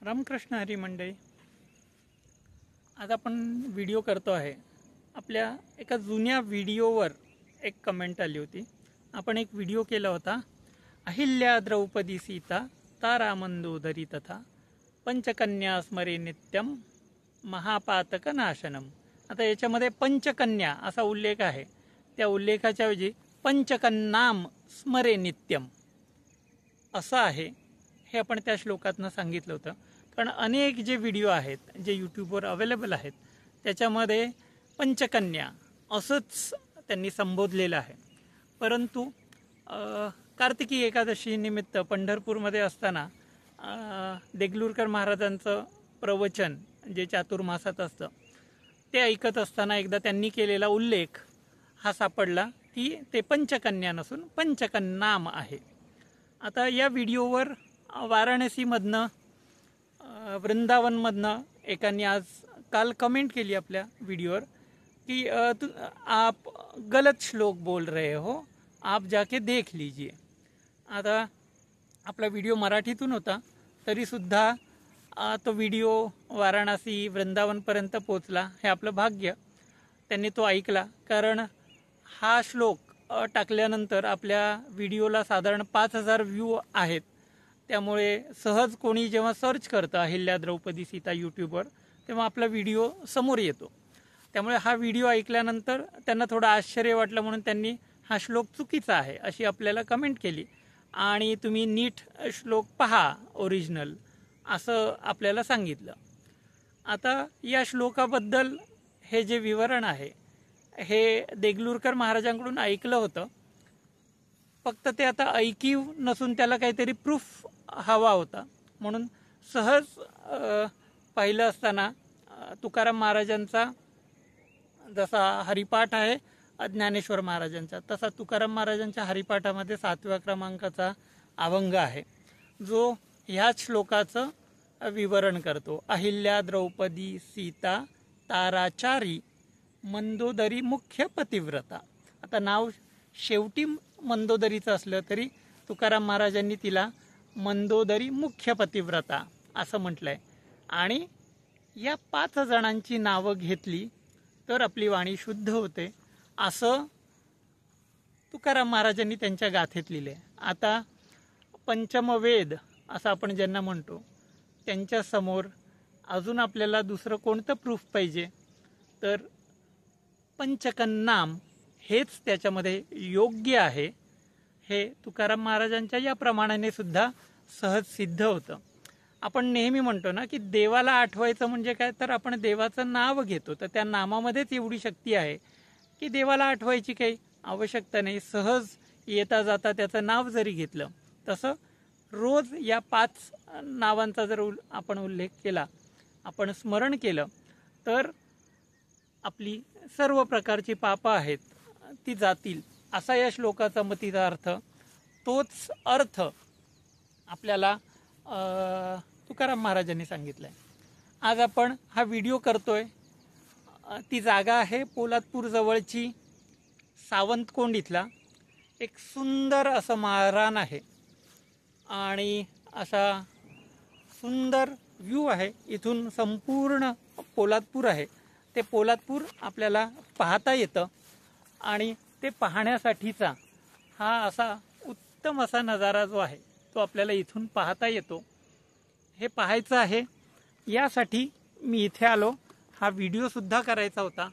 रामकृष्ण हरी मंडळी, आज आपण व्हिडिओ करतो आहे। आपल्या एका जुन्या व्हिडिओवर एक कमेंट आली होती। आपण एक व्हिडिओ केला होता, अहिल्या द्रौपदी सीता तारा मंदोदरी तथा पंचकन्या स्मरे नित्यम महापातक नाशनम। आता याच्यामध्ये पंचकन्या असा उल्लेख आहे, त्या उल्लेखाच्या ऐवजी पंचकन्नाम स्मरे नित्यम असं आहे। हे आपण त्या श्लोकातनं सांगितलं होतं, कारण अनेक जे व्हिडिओ आहेत जे यूट्यूबवर अवेलेबल आहेत त्याच्यामध्ये पंचकन्या असंच त्यांनी संबोधलेलं आहे। परंतु कार्तिकी एकादशी निमित्त पंढरपूरमध्ये असताना देगलूरकर महाराजांचं प्रवचन जे चातुर्मासात असतं ते ऐकत असताना एकदा त्यांनी केलेला उल्लेख हा सापडला की ते पंचकन्या नसून पंचकन्नाम आहे। आता या व्हिडिओवर वाराणसीमधनं वृंदावनमधनं एकाने काल कमेंट केली आपल्या व्हिडिओवर की आप गलत श्लोक बोल रहे हो, आप जाके देख लीजिए। आता आपला व्हिडिओ मराठीतून होता तरीसुद्धा तो व्हिडिओ वाराणसी वृंदावनपर्यंत पोचला, हे आपलं भाग्य। त्यांनी तो ऐकला, कारण हा श्लोक टाकल्यानंतर आपल्या व्हिडिओला साधारण 5000 व्ह्यू आहेत। त्यामुळे सहज कोणी जेव्हा सर्च करतं अहिल्या द्रौपदी सीता यूट्यूबवर तेव्हा आपला व्हिडिओ समोर येतो। त्यामुळे हा व्हिडिओ ऐकल्यानंतर त्यांना थोडं आश्चर्य वाटलं, म्हणून त्यांनी हा श्लोक चुकीचा आहे अशी आपल्याला कमेंट केली आणि तुम्ही नीट श्लोक पहा ओरिजिनल असं आपल्याला सांगितलं। आता या श्लोकाबद्दल हे जे विवरण आहे हे देगलूरकर महाराजांकडून ऐकलं होतं, फक्त ते आता ऐकीव नसून त्याला काहीतरी प्रूफ हवा होता, म्हणून सहज पाहिलं असताना तुकाराम महाराजांचा जसा हरिपाठ आहे ज्ञानेश्वर महाराजांचा, तसा तुकाराम महाराजांच्या हरिपाठामध्ये 7व्या क्रमांकाचा अभंग आहे जो ह्याच श्लोकाचं विवरण करतो। अहिल्या द्रौपदी सीता ताराचारी मंदोदरी मुख्य पतिव्रता। आता नाव शेवटी मंदोदरीचं असलं तरी तुकाराम महाराजांनी तिला मंदोदरी मुख्य पतिव्रता असं म्हटलंय। आणि या 5 जणांची नावं घेतली तर आपली वाणी शुद्ध होते असं तुकाराम महाराजांनी त्यांच्या गाथेत लिहिले। आता पंचमवेद असं आपण ज्यांना म्हणतो त्यांच्या समोर अजून आपल्याला दुसरं कोणतं प्रूफ पाहिजे, तर पंचकन्नाम हेच त्याच्यामध्ये योग्य आहे। हे तुकाराम महाराजांच्या या प्रमाणाने सुद्धा सहज सिद्ध होतं। आपण नेहमी म्हणतो ना की देवाला आठवायचं म्हणजे काय, तर आपण देवाचं नाव घेतो, तर त्या नामामध्येच एवढी शक्ती आहे की देवाला आठवायची काही आवश्यकता नाही। सहज येता जाता त्याचं नाव जरी घेतलं, तसं रोज या 5 नावांचा जर आपण उल्लेख केला, आपण स्मरण केलं, तर आपली सर्व प्रकारची पापं आहेत ती जातील असा या श्लोकाचा मतीचा अर्थ। तोच अर्थ आपल्याला तुकाराम महाराजांनी सांगितलाय। आज आपण हा व्हिडिओ करतोय, ती जागा आहे पोलादपूर जवळची सावंतकोंड इथला एक सुंदर असं माळरान आहे आणि असा सुंदर व्ह्यू आहे। इथून संपूर्ण पोलादपूर आहे, ते पोलादपूर आपल्याला पाहता येतं आणि ते पाहण्यासाठीचा हा असा उत्तम असा नजारा जो आहे तो आपल्याला इथून पाहता येतो। हे पाहायचं आहे, यासाठी मी इथे आलो। हा व्हिडिओसुद्धा करायचा होता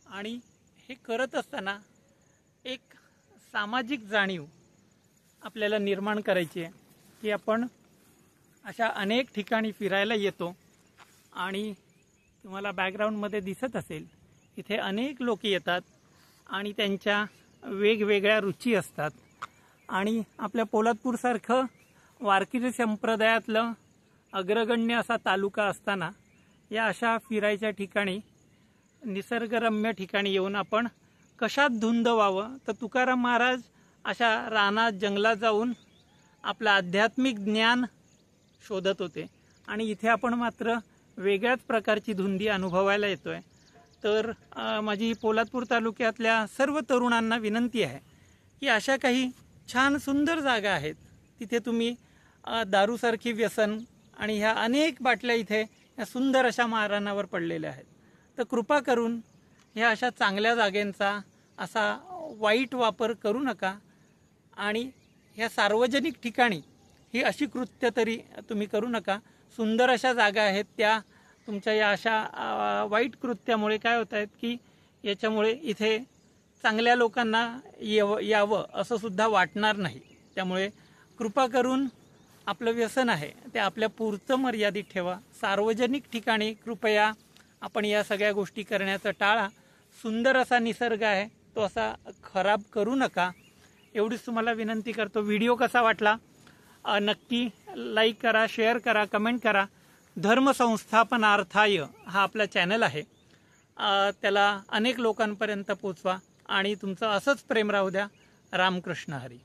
आणि हे करत असताना एक सामाजिक जाणीव आपल्याला निर्माण करायची आहे की आपण अशा अनेक ठिकाणी फिरायला येतो आणि तुम्हाला बॅकग्राऊंडमध्ये दिसत असेल इथे अनेक लोक येतात आणि त्यांच्या वेगवेगळ्या रुची असतात। आणि आपल्या पोलादपूरसारखं वारकरी संप्रदायातलं अग्रगण्य असा तालुका असताना या अशा फिरायच्या ठिकाणी निसर्गरम्य ठिकाणी येऊन आपण कशात धुंद व्हावं, तर तुकाराम महाराज अशा रानात जंगलात जाऊन आपलं आध्यात्मिक ज्ञान शोधत होते आणि इथे आपण मात्र वेगळ्याच प्रकारची धुंदी अनुभवायला येतोय। तर माझी पोलादपूर तालुक्यातल्या सर्व तरुणांना विनंती आहे की अशा काही छान सुंदर जागा आहेत तिथे तुम्ही दारूसारखी व्यसन आणि ह्या अनेक बाटल्या इथे या सुंदर अशा मारणावर पडलेल्या आहेत. तर कृपा करून ह्या अशा चांगल्या जागेंचा असा वाईट वापर करू नका आणि ह्या सार्वजनिक ठिकाणी ही अशी कृत्य तरी तुम्ही करू नका. सुंदर अशा जागा आहेत, त्या तुमच्या या अशा वाईट कृत्यामुळे काय होत आहेत की याच्यामुळे इथे चांगल्या लोकांना यावं असं सुद्धा वाटणार नाही. त्यामुळे कृपा करून आपलं व्यसन आहे ते आपल्या पुरतं मर्यादित ठेवा. सार्वजनिक ठिकाणी कृपया आपण या सगळ्या गोष्टी करण्याचं टाळा. सुंदर असा निसर्ग आहे, तो असा खराब करू नका, एवढीच तुम्हाला विनंती करतो. व्हिडिओ कसा वाटला नक्की लाईक करा, शेअर करा, कमेंट करा. धर्मसंस्थापनार्थाय हा आपला चॅनल आहे, त्याला अनेक लोकांपर्यंत पोचवा आणि तुमचं असंच प्रेम राहू द्या. रामकृष्ण हरी.